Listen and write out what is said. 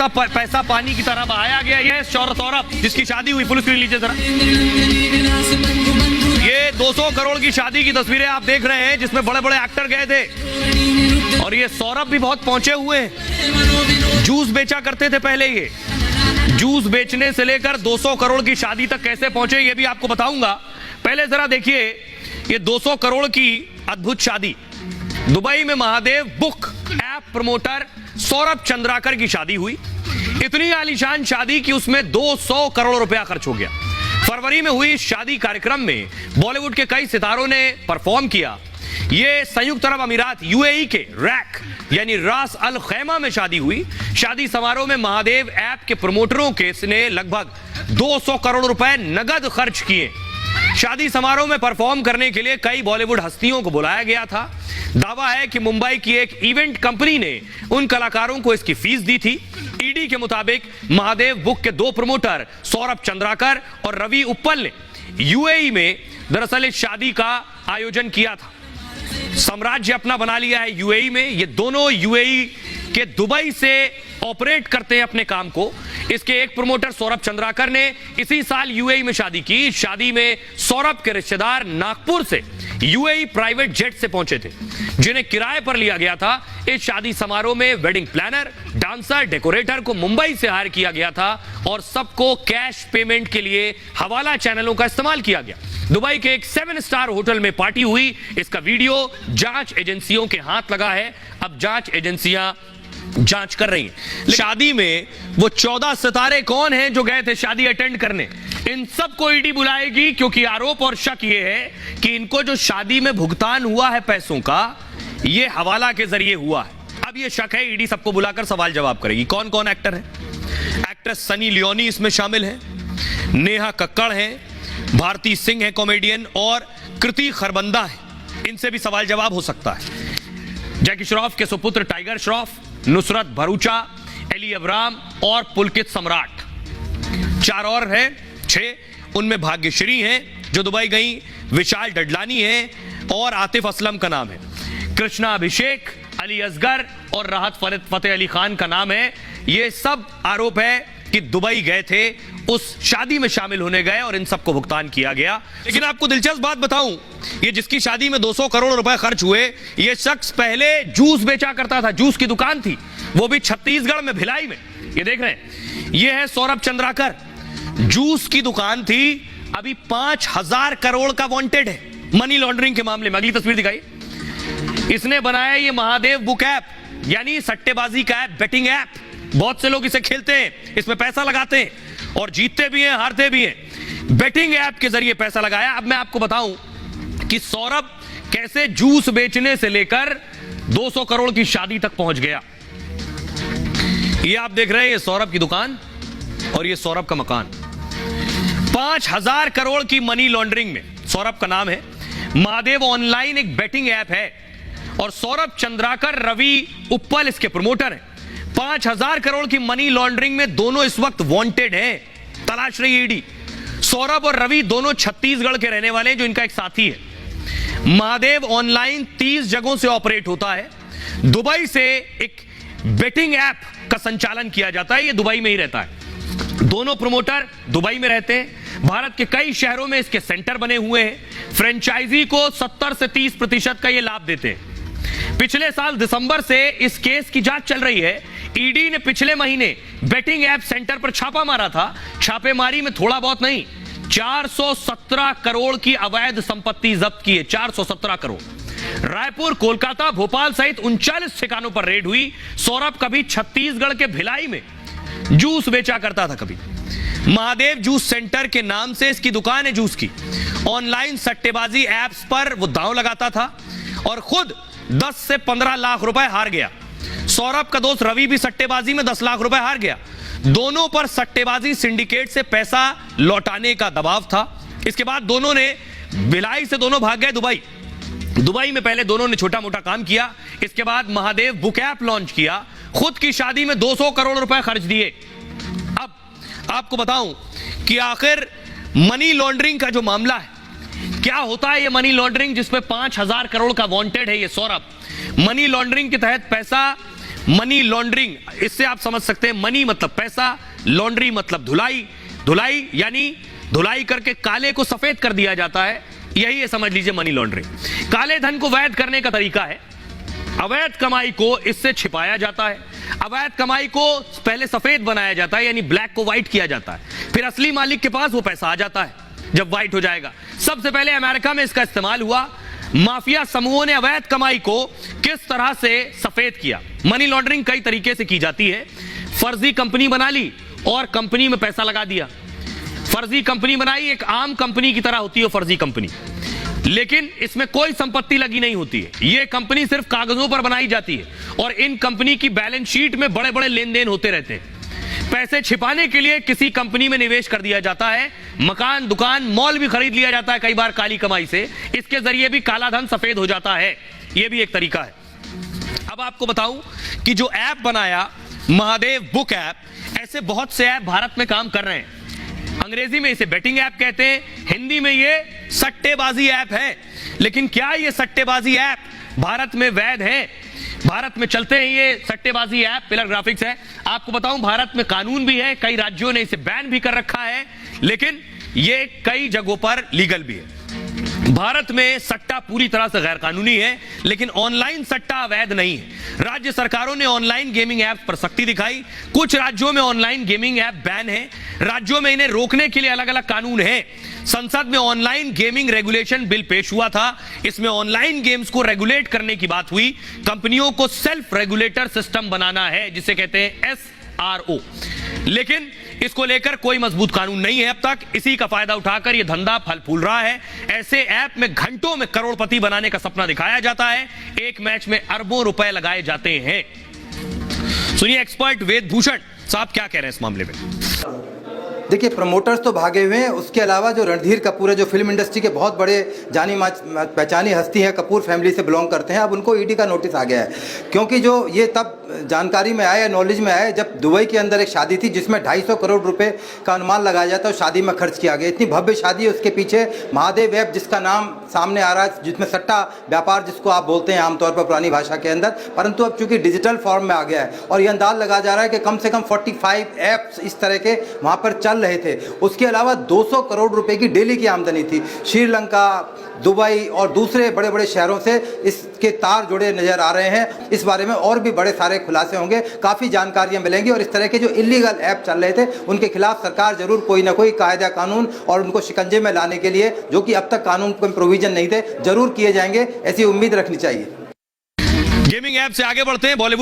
पैसा पानी की तरह बहाया गया। ये सौरभ जिसकी शादी हुई, पुलिस लीजिए जरा, ये 200 करोड़ की शादी की तस्वीरें आप देख रहे हैं जिसमें बड़े बड़े एक्टर गए थे। और ये सौरभ भी बहुत पहुंचे हुए हैं। जूस बेचा करते थे पहले, ये जूस बेचने से लेकर 200 करोड़ की शादी तक कैसे पहुंचे ये भी आपको बताऊंगा। पहले जरा देखिए ये 200 करोड़ की अद्भुत शादी। दुबई में Mahadev book app promoter Saurabh Chandrakar की शादी हुई। इतनी आलीशान शादी कि उसमें 200 करोड़ रुपया खर्च हो गया। फरवरी में हुई शादी कार्यक्रम में बॉलीवुड के कई सितारों ने परफॉर्म किया। ये संयुक्त अरब अमीरात यूएई के रैक यानी रास अल खैमा में शादी हुई। शादी समारोह में महादेव ऐप के प्रमोटरों के ने लगभग 200 करोड़ रुपए नगद खर्च किए। शादी समारोह में परफॉर्म करने के लिए कई बॉलीवुड हस्तियों को बुलाया गया था। दावा है कि मुंबई की एक इवेंट कंपनी ने उन कलाकारों को इसकी फीस दी थी। ईडी के मुताबिक महादेव बुक के दो प्रमोटर सौरभ चंद्राकर और रवि उप्पल ने यूएई में दरअसल इस शादी का आयोजन किया था। साम्राज्य अपना बना लिया है यूएई में। ये दोनों यूएई के दुबई से ऑपरेट करते हैं अपने काम को। इसके एक प्रमोटर सौरभ चंद्राकर ने इसी साल यूएई में शादी की। शादी में सौरभ के रिश्तेदार नागपुर से यूएई प्राइवेट जेट से पहुंचे थे जिन्हें किराए पर लिया गया था। इस शादी समारोह में वेडिंग प्लानर, डांसर, डेकोरेटर को मुंबई से हायर किया गया था और सबको कैश पेमेंट के लिए हवाला चैनलों का इस्तेमाल किया गया। दुबई के एक 7 स्टार होटल में पार्टी हुई। इसका वीडियो जांच एजेंसियों के हाथ लगा है। अब जांच एजेंसियां जांच कर रही हैं। शादी में वो 14 सितारे कौन हैं जो गए थे शादी अटेंड करने, इन सबको ईडी बुलाएगी क्योंकि आरोप और शक ये है कि इनको जो शादी में भुगतान हुआ है पैसों का, ये हवाला के जरिए हुआ है। अब ये शक है, ईडी सबको बुलाकर सवाल जवाब करेगी। कौन कौन एक्टर है? एक्ट्रेस सनी लियोनी इसमें शामिल है, नेहा कक्कड़ है, भारती सिंह है कॉमेडियन, और कृति खरबंदा है। इनसे भी सवाल जवाब हो सकता है। जैकी श्रॉफ के सुपुत्र टाइगर श्रॉफ, नुसरत भरूचा, एली अब्राम और पुलकित सम्राट। 4 और हैं, 6। उनमें भाग्यश्री हैं जो दुबई गई, विशाल डडलानी है और आतिफ असलम का नाम है। कृष्णा अभिषेक, अली असगर और राहत फतेह अली खान का नाम है। ये सब आरोप है कि दुबई गए थे, उस शादी में शामिल होने गए और इन सबको भुगतान किया गया। लेकिन आपको दिलचस्प बात बताऊं, ये जिसकी शादी में 200 करोड़ रुपए खर्च हुए, ये शख्स पहले जूस बेचा करता था। जूस की दुकान थी, वो भी छत्तीसगढ़ में, भिलाई में। ये देख रहे हैं, ये है सौरभ चंद्राकर। जूस की दुकान थी, अभी 5000 करोड़ का वांटेड है मनी लॉन्ड्रिंग के मामले में। अगली तस्वीर दिखाई। इसने बनाया ये महादेव बुक ऐप, यानी सट्टेबाजी का ऐप, बेटिंग ऐप। बहुत से लोग इसे खेलते हैं, इसमें पैसा लगाते हैं और जीतते भी हैं, हारते भी हैं। बेटिंग ऐप के जरिए पैसा लगाया। अब मैं आपको बताऊं कि सौरभ कैसे जूस बेचने से लेकर 200 करोड़ की शादी तक पहुंच गया। ये आप देख रहे हैं, ये सौरभ की दुकान और ये सौरभ का मकान। 5000 करोड़ की मनी लॉन्ड्रिंग में, सौरभ का नाम है। महादेव ऑनलाइन एक बेटिंग ऐप है और सौरभ चंद्राकर, रवि उप्पल इसके प्रमोटर हैं। 5000 करोड़ की मनी लॉन्ड्रिंग में दोनों इस वक्त वांटेड हैं, तलाश रही ईडी। सौरभ और रवि दोनों छत्तीसगढ़ के रहने वाले हैं, जो इनका एक साथी है। महादेव ऑनलाइन 30 जगहों से ऑपरेट होता है। दुबई से एक बेटिंग ऐप का संचालन किया जाता है, ये दुबई में ही रहता है। दोनों प्रमोटर दुबई में रहते हैं। भारत के कई शहरों में इसके सेंटर बने हुए हैं। फ्रेंचाइजी को 70 से 30% का ये लाभ देते हैं। पिछले साल दिसंबर से इस केस की जांच चल रही है। ईडी ने पिछले महीने बेटिंग ऐप सेंटर पर छापा मारा था। छापेमारी में थोड़ा बहुत नहीं, 417 करोड़ की अवैध संपत्ति जब्त की है। 417 करोड़। रायपुर, कोलकाता, भोपाल सहित 39 ठिकानों पर रेड हुई। सौरभ कभी छत्तीसगढ़ के भिलाई में जूस बेचा करता था। कभी महादेव जूस सेंटर के नाम से इसकी दुकान है जूस की। ऑनलाइन सट्टेबाजी ऐप्स पर वो दांव लगाता था और खुद 10 से 15 लाख रुपए हार गया। सौरभ का दोस्त रवि भी सट्टेबाजी में 10 लाख रुपए हार गया। दोनों पर सट्टेबाजी सिंडिकेट से पैसा लौटाने का दबाव था। इसके बाद दोनों ने भिलाई से दोनों भाग गए दुबई। दुबई में पहले दोनों ने छोटा मोटा काम किया। इसके बाद महादेव बुक ऐप लॉन्च किया। खुद की शादी में 200 करोड़ रुपए खर्च दिए। अब आपको बताऊं कि आखिर मनी लॉन्ड्रिंग का जो मामला है, क्या होता है ये मनी लॉन्ड्रिंग जिसमें 5000 करोड़ का वांटेड है ये सौरभ। मनी लॉन्ड्रिंग के तहत पैसा मनी लॉन्ड्रिंग, इससे आप समझ सकते हैं मनी मतलब पैसा, लॉन्ड्री मतलब धुलाई, धुलाई यानी धुलाई करके काले को सफेद कर दिया जाता है, यही है समझ लीजिए मनी लॉन्ड्रिंग। काले धन को वैध करने का तरीका है, अवैध कमाई को इससे छिपाया जाता है, अवैध कमाई को पहले सफेद बनाया जाता है यानी ब्लैक को व्हाइट किया जाता है, फिर असली मालिक के पास वो पैसा आ जाता है जब व्हाइट हो जाएगा। सबसे पहले अमेरिका में इसका इस्तेमाल हुआ। माफिया समूहों ने अवैध कमाई को किस तरह से सफेद किया। मनी लॉन्ड्रिंग कई तरीके से की जाती है। फर्जी कंपनी बना ली और कंपनी में पैसा लगा दिया। फर्जी कंपनी बनाई, एक आम कंपनी की तरह होती है फर्जी कंपनी, लेकिन इसमें कोई संपत्ति लगी नहीं होती है। यह कंपनी सिर्फ कागजों पर बनाई जाती है और इन कंपनी की बैलेंस शीट में बड़े बड़े लेन देन होते रहते हैं। पैसे छिपाने के लिए किसी कंपनी में निवेश कर दिया जाता है, मकान, दुकान, मॉल भी खरीद लिया जाता है कई बार काली कमाई से। इसके जरिए भी काला धन सफेद हो जाता है, यह भी एक तरीका है। अब आपको बताऊं कि जो ऐप बनाया महादेव बुक ऐप, ऐसे बहुत से ऐप भारत में काम कर रहे हैं। अंग्रेजी में इसे बेटिंग ऐप कहते हैं, हिंदी में ये सट्टेबाजी ऐप है। लेकिन क्या ये सट्टेबाजी ऐप भारत में वैध है? भारत में चलते हैं ये सट्टेबाजी ऐप? पिलर ग्राफिक्स है। आपको बताऊं भारत में कानून भी है, कई राज्यों ने इसे बैन भी कर रखा है, लेकिन ये कई जगहों पर लीगल भी है। भारत में सट्टा पूरी तरह से गैर कानूनी है, लेकिन ऑनलाइन सट्टा अवैध नहीं है। राज्य सरकारों ने ऑनलाइन गेमिंग ऐप पर सख्ती दिखाई। कुछ राज्यों में ऑनलाइन गेमिंग ऐप बैन है, राज्यों में इन्हें रोकने के लिए अलग अलग कानून है। संसद में ऑनलाइन गेमिंग रेगुलेशन बिल पेश हुआ था, इसमें ऑनलाइन गेम्स को रेगुलेट करने की बात हुई। कंपनियों को सेल्फ रेगुलेटर सिस्टम बनाना है, जिसे कहते हैं SRO, लेकिन इसको लेकर कोई मजबूत कानून नहीं है अब तक। इसी का फायदा उठाकर यह धंधा फल फूल रहा है। ऐसे ऐप में घंटों में करोड़पति बनाने का सपना दिखाया जाता है, एक मैच में अरबों रुपए लगाए जाते हैं। सुनिए एक्सपर्ट वेद भूषण साहब क्या कह रहे हैं इस मामले में। देखिए, प्रमोटर्स तो भागे हुए हैं, उसके अलावा जो रणधीर कपूर है, जो फिल्म इंडस्ट्री के बहुत बड़े जानी पहचानी हस्ती हैं, कपूर फैमिली से बिलोंग करते हैं, अब उनको ईडी का नोटिस आ गया है। क्योंकि जो ये तब जानकारी में आया, नॉलेज में आया, जब दुबई के अंदर एक शादी थी जिसमें 250 करोड़ रुपए का अनुमान लगाया जाता है और शादी में खर्च किया गया। इतनी भव्य शादी है, उसके पीछे महादेव ऐप जिसका नाम सामने आ रहा है, जिसमें सट्टा व्यापार जिसको आप बोलते हैं आमतौर पर पुरानी भाषा के अंदर, परंतु अब चूंकि डिजिटल फॉर्म में आ गया है और ये अंदाज लगाया जा रहा है कि कम से कम 45 ऐप्स इस तरह के वहाँ पर चल रहे थे। उसके अलावा 200 करोड़ रुपए की डेली की आमदनी थी। श्रीलंका, दुबई और दूसरे बड़े बड़े शहरों से इसके तार जुड़े नजर आ रहे हैं। इस बारे में और भी बड़े सारे खुलासे होंगे, काफ़ी जानकारियां मिलेंगी और इस तरह के जो इलीगल ऐप चल रहे थे उनके खिलाफ सरकार जरूर कोई ना कोई कायदा कानून और उनको शिकंजे में लाने के लिए, जो कि अब तक कानून में प्रोविजन नहीं थे, जरूर किए जाएंगे, ऐसी उम्मीद रखनी चाहिए। गेमिंग ऐप से आगे बढ़ते हैं। बॉलीवुड